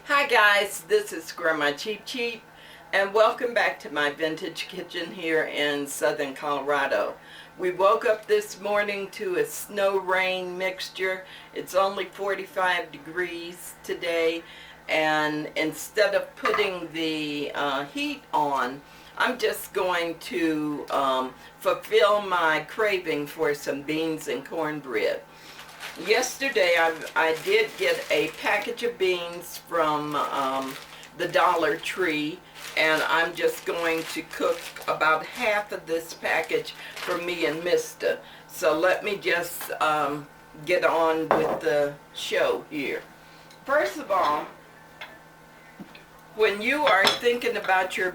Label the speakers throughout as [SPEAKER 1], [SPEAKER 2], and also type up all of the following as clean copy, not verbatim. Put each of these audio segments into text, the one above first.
[SPEAKER 1] Hi guys, this is Grandma Cheap Cheap and welcome back to my vintage kitchen here in southern Colorado. We woke up this morning to a snow rain mixture. It's only 45 degrees today, and instead of putting the heat on, I'm just going to fulfill my craving for some beans and cornbread. Yesterday I did get a package of beans from the Dollar Tree, and I'm just going to cook about half of this package for me and Mr. So let me just get on with the show here. First of all, when you are thinking about your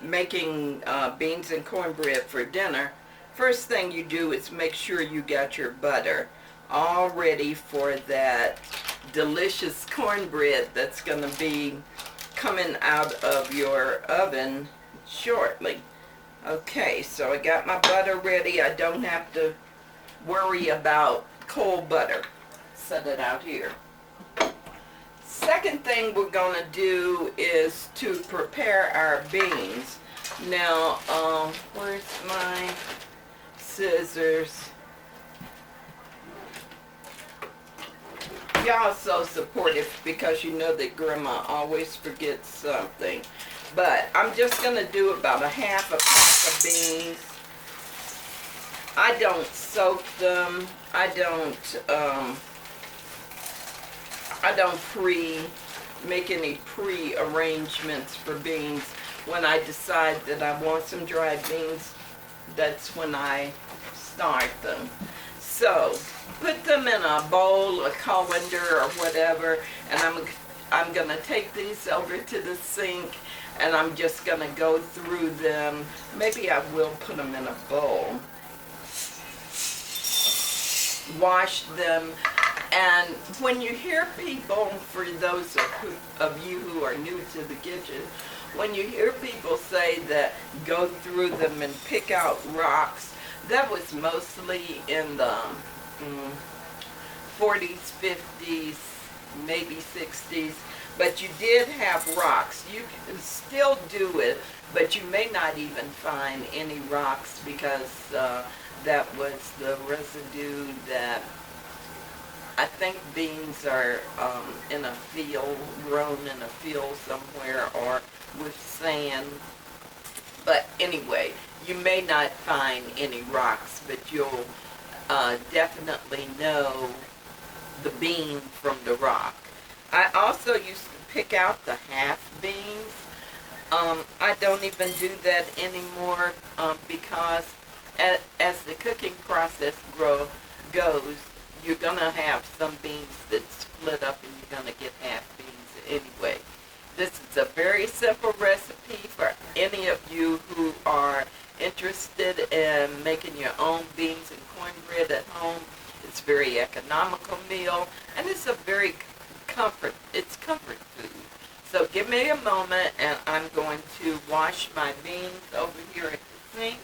[SPEAKER 1] making beans and cornbread for dinner, first thing you do is make sure you got your butter all ready for that delicious cornbread that's going to be coming out of your oven shortly. Okay, so I got my butter ready. I don't have to worry about cold butter. Set it out here. Second thing we're going to do is to prepare our beans. Now, where's my scissors? Y'all so supportive because you know that Grandma always forgets something. But I'm just going to do about a half a pack of beans. I don't soak them. I don't make any pre-arrangements for beans. When I decide that I want some dried beans, that's when I start them. So put them in a bowl, a colander, or whatever, and I'm gonna take these over to the sink, and I'm just gonna go through them. Maybe I will put them in a bowl. Wash them. And when you hear people, for those of you who are new to the kitchen, when you hear people say that go through them and pick out rocks, that was mostly in the 40s, 50s, maybe 60s, but you did have rocks. You can still do it, but you may not even find any rocks because that was the residue that I think beans are in a field, grown in a field somewhere, or with sand. But anyway, you may not find any rocks, but you'll definitely know the bean from the rock. I also used to pick out the half beans. I don't even do that anymore because as the cooking process goes, you're going to have some beans that split up and you're going to get half beans anyway. This is a very simple recipe for any of you who are interested in making your own beans and cornbread at home. It's a very economical meal, and it's a very comfort food. So give me a moment, and I'm going to wash my beans over here at the sink.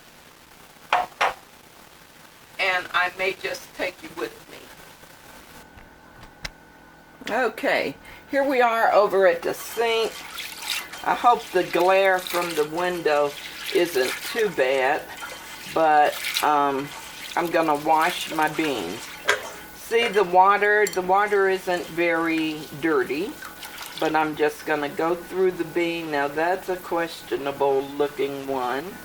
[SPEAKER 1] And I may just take you with me. Okay, here we are over at the sink. I hope the glare from the window isn't too bad, but I'm gonna wash my beans. See the water isn't very dirty, but I'm just gonna go through the bean. Now that's a questionable looking one.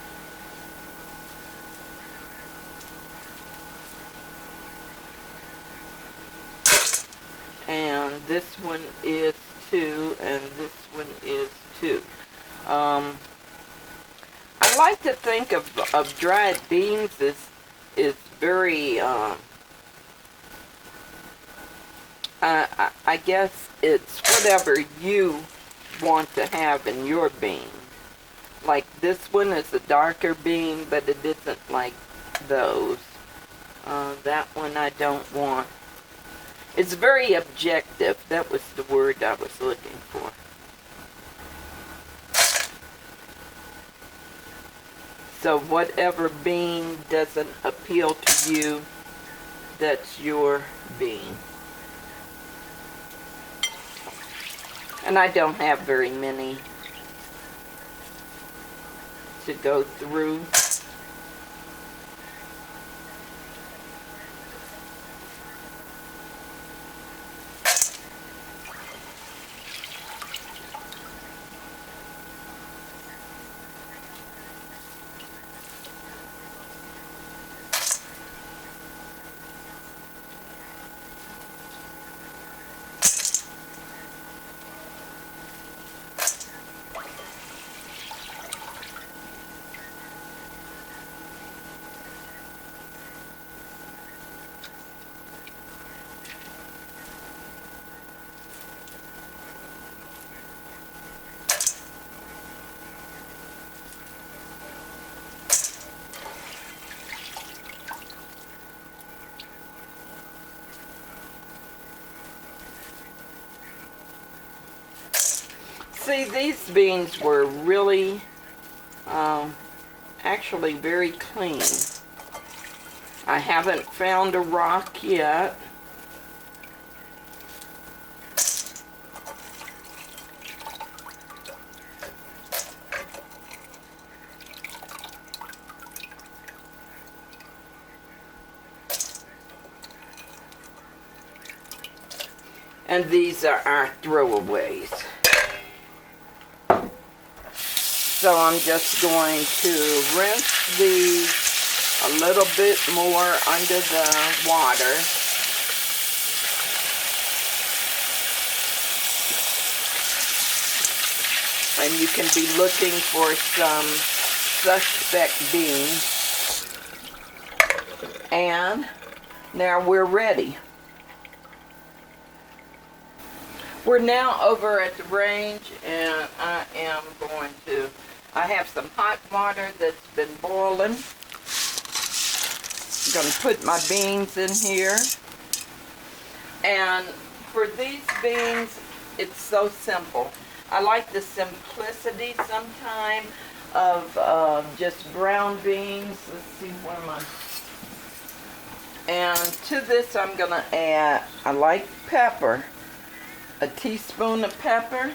[SPEAKER 1] And this one is too, and this one is too. I like to think of dried beans is very, I guess it's whatever you want to have in your bean. Like this one is a darker bean, but it isn't like those. That one I don't want. It's very objective. That was the word I was looking for. So whatever bean doesn't appeal to you, that's your bean. And I don't have very many to go through. See, these beans were really, actually very clean. I haven't found a rock yet. And these are our throwaways. So I'm just going to rinse these a little bit more under the water. And you can be looking for some suspect beans. And now we're ready. We're now over at the range, and I have some hot water that's been boiling. I'm going to put my beans in here. And for these beans, it's so simple. I like the simplicity sometimes of just brown beans. Let's see, where am I? And to this, I'm going to add, I like pepper. A teaspoon of pepper,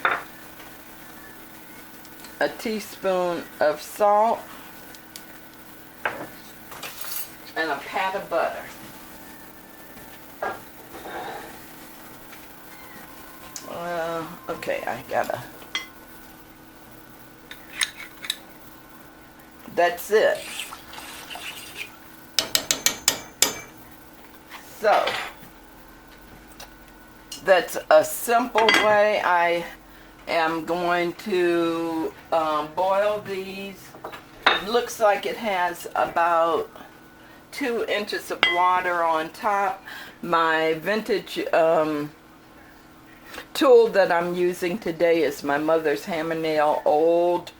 [SPEAKER 1] a teaspoon of salt, and a pat of butter. Okay, I gotta. That's it. So, that's a simple way. I am going to boil these. It looks like it has about 2 inches of water on top. My vintage tool that I'm using today is my mother's hammer nail old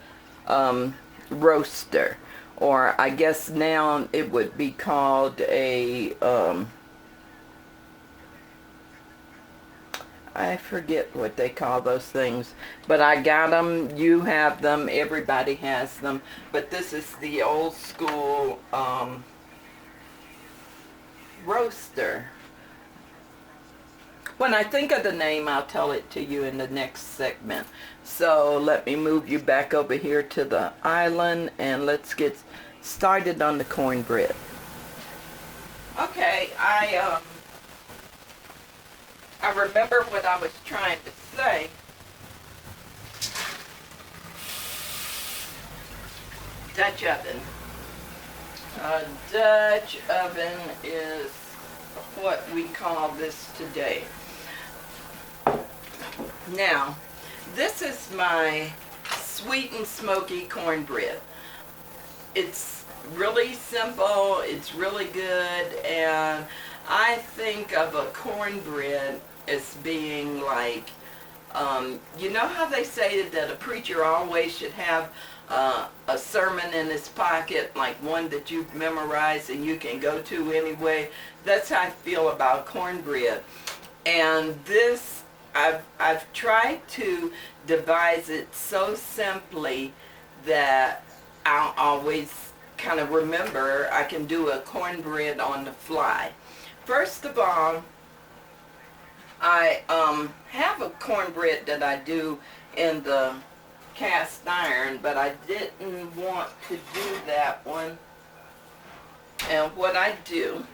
[SPEAKER 1] roaster, or I guess now it would be called a I forget what they call those things, but I got them. You have them. Everybody has them. But this is the old school roaster. When I think of the name, I'll tell it to you in the next segment. So let me move you back over here to the island, and let's get started on the cornbread. Okay, I remember what I was trying to say. Dutch oven. A Dutch oven is what we call this today. Now, this is my sweet and smoky cornbread. It's really simple, it's really good, and I think of a cornbread as being like, you know how they say that a preacher always should have a sermon in his pocket, like one that you've memorized and you can go to anyway? That's how I feel about cornbread. And this, I've tried to devise it so simply that I'll always kind of remember I can do a cornbread on the fly. First of all, I have a cornbread that I do in the cast iron, but I didn't want to do that one. And what I do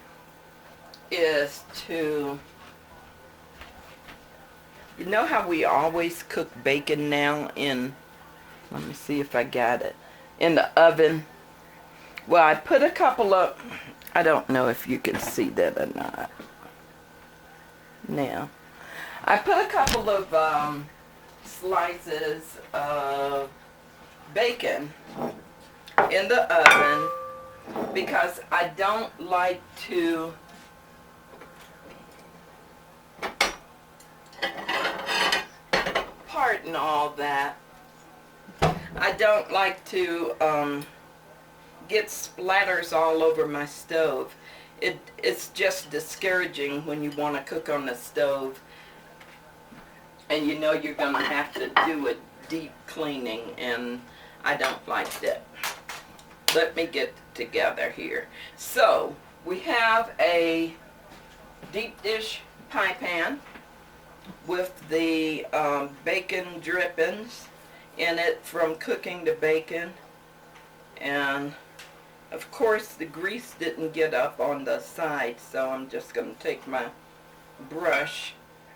[SPEAKER 1] is to, you know how we always cook bacon now in, let me see if I got it, in the oven? Well, I put a couple of, I don't know if you can see that or not. Now, I put a couple of slices of bacon in the oven because I don't like to pardon all that. I don't like to get splatters all over my stove. It's just discouraging when you want to cook on the stove and you know you're going to have to do a deep cleaning, and I don't like that. Let me get together here. So we have a deep dish pie pan with the bacon drippings in it from cooking the bacon, and of course the grease didn't get up on the side, so I'm just going to take my brush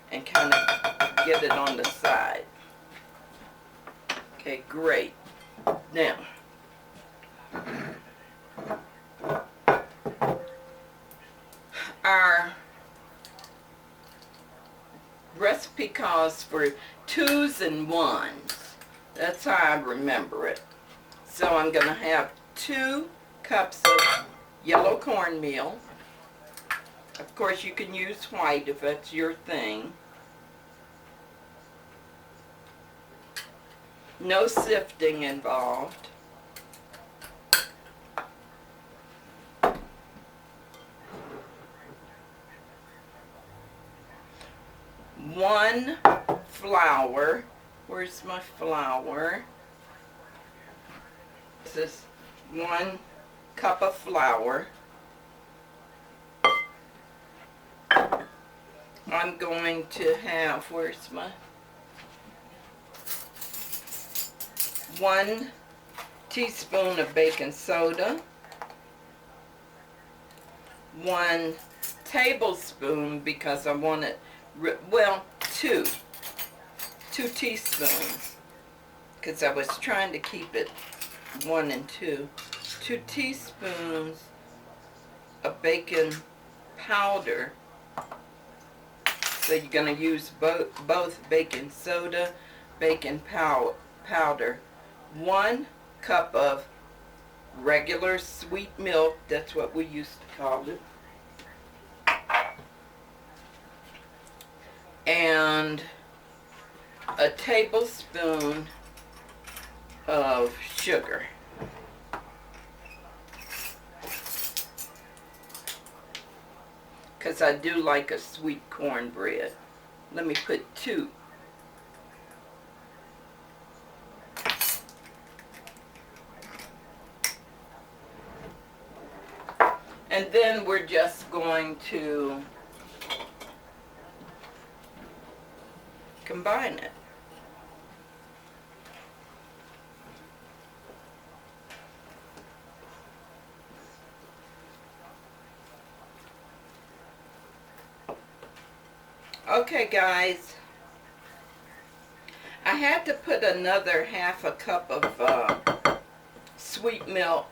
[SPEAKER 1] and kind of get it on the side. Okay, great. Now, our recipe calls for 2s and 1s. That's how I remember it. So I'm going to have 2 cups of yellow cornmeal. Of course, you can use white if that's your thing. No sifting involved. One flour. Where's my flour? This is 1 cup of flour. I'm going to have, where's my, 1 teaspoon of baking soda, 1 tablespoon, because I want it, well, 2 teaspoons, because I was trying to keep it 1 and 2. 2 teaspoons of baking powder. So you're going to use both baking soda, baking powder. 1 cup of regular sweet milk, that's what we used to call it. And a tablespoon of sugar. Because I do like a sweet cornbread. Let me put 2. And then we're just going to combine it. Okay, guys, I had to put another half a cup of sweet milk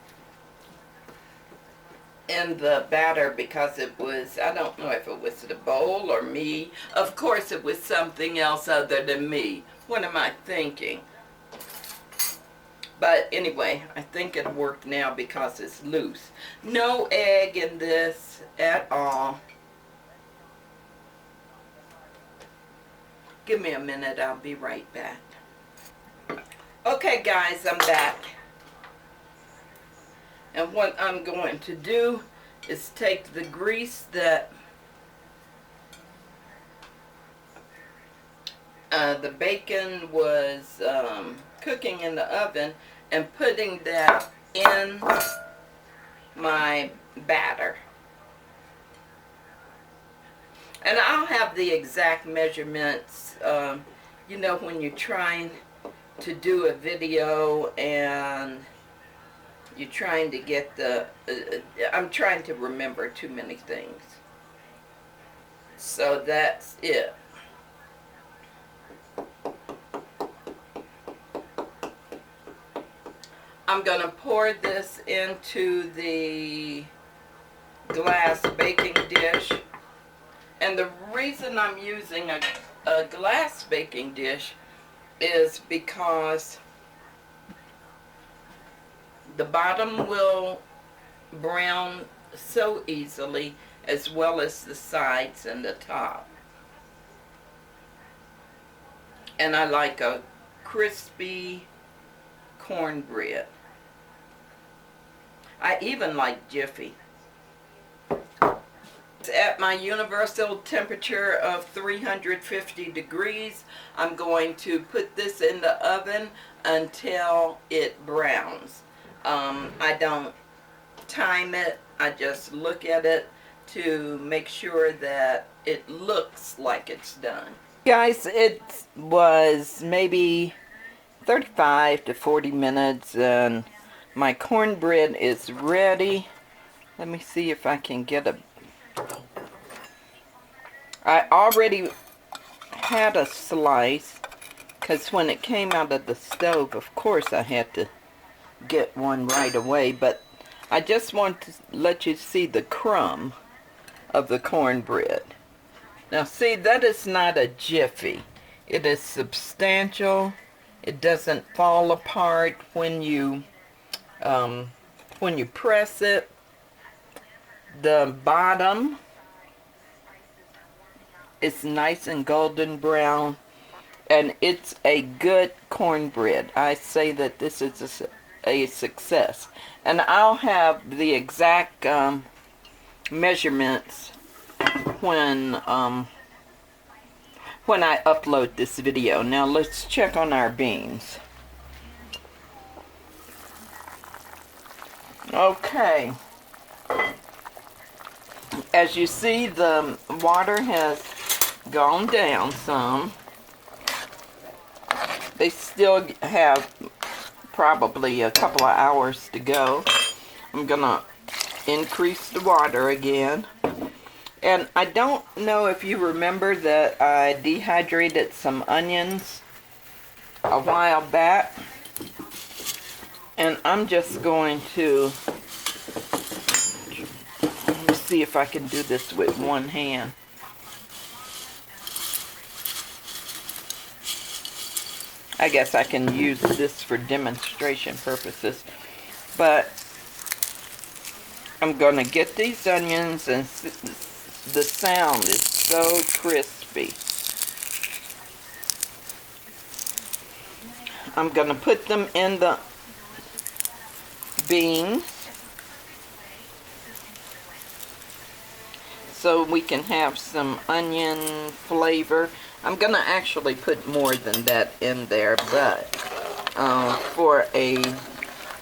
[SPEAKER 1] in the batter because it was, I don't know if it was the bowl or me. Of course it was something else other than me. What am I thinking? But anyway, I think it worked now because it's loose. No egg in this at all. Give me a minute, I'll be right back. Okay guys, I'm back. And what I'm going to do is take the grease that the bacon was cooking in the oven and putting that in my batter. And I'll have the exact measurements, you know, when you're trying to do a video and you're trying to get the, I'm trying to remember too many things. So that's it. I'm going to pour this into the glass baking dish. And the reason I'm using a glass baking dish is because the bottom will brown so easily, as well as the sides and the top. And I like a crispy cornbread. I even like Jiffy. It's at my universal temperature of 350 degrees. I'm going to put this in the oven until it browns. I don't time it. I just look at it to make sure that it looks like it's done. Guys, it was maybe 35 to 40 minutes and my cornbread is ready. Let me see if I can get a... I already had a slice because when it came out of the stove, of course I had to get one right away, but I just want to let you see the crumb of the cornbread. Now see, that is not a jiffy. It is substantial. It doesn't fall apart when you press it. The bottom is nice and golden brown, and it's a good cornbread. I say that this is a success, and I'll have the exact measurements when I upload this video. Now let's check on our beans. Okay, as you see, the water has gone down some. They still have probably a couple of hours to go. I'm gonna increase the water again. And I don't know if you remember that I dehydrated some onions a while back. And I'm just going to, let me see if I can do this with one hand. I guess I can use this for demonstration purposes. But I'm going to get these onions, and the sound is so crispy. I'm going to put them in the beans so we can have some onion flavor. I'm gonna actually put more than that in there, but for a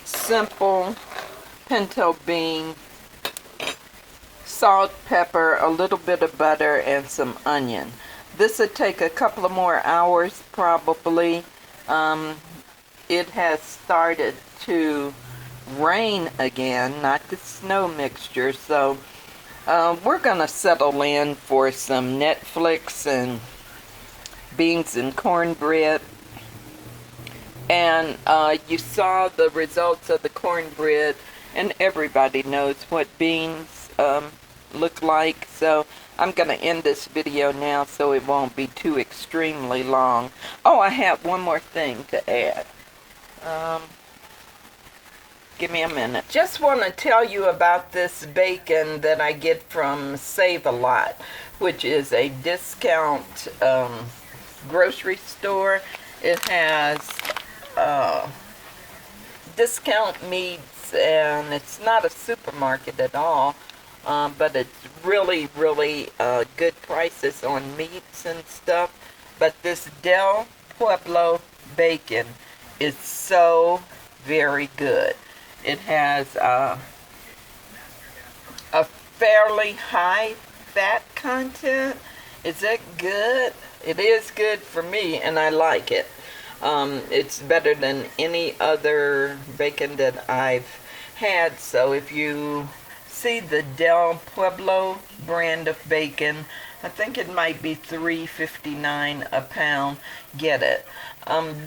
[SPEAKER 1] simple pinto bean, salt, pepper, a little bit of butter, and some onion. This would take a couple of more hours probably. It has started to rain again, not the snow mixture, so we're gonna settle in for some Netflix and beans and cornbread. And you saw the results of the cornbread, and everybody knows what beans look like, so I'm gonna end this video now so it won't be too extremely long. Oh, I have one more thing to add. Give me a minute. Just want to tell you about this bacon that I get from Save-A-Lot, which is a discount grocery store. It has discount meats, and it's not a supermarket at all, but it's really, really good prices on meats and stuff. But this Del Pueblo bacon is so very good. It has a fairly high fat content. Is that good? It is good for me, and I like it. It's better than any other bacon that I've had. So if you see the Del Pueblo brand of bacon, I think it might be $3.59 a pound. Get it.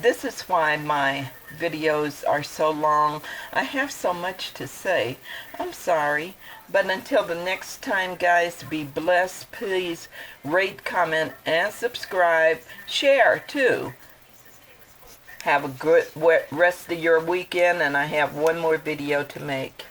[SPEAKER 1] This is why my videos are so long. I have so much to say. I'm sorry. But until the next time, guys, be blessed. Please rate, comment, and subscribe. Share, too. Have a good rest of your weekend, and I have one more video to make.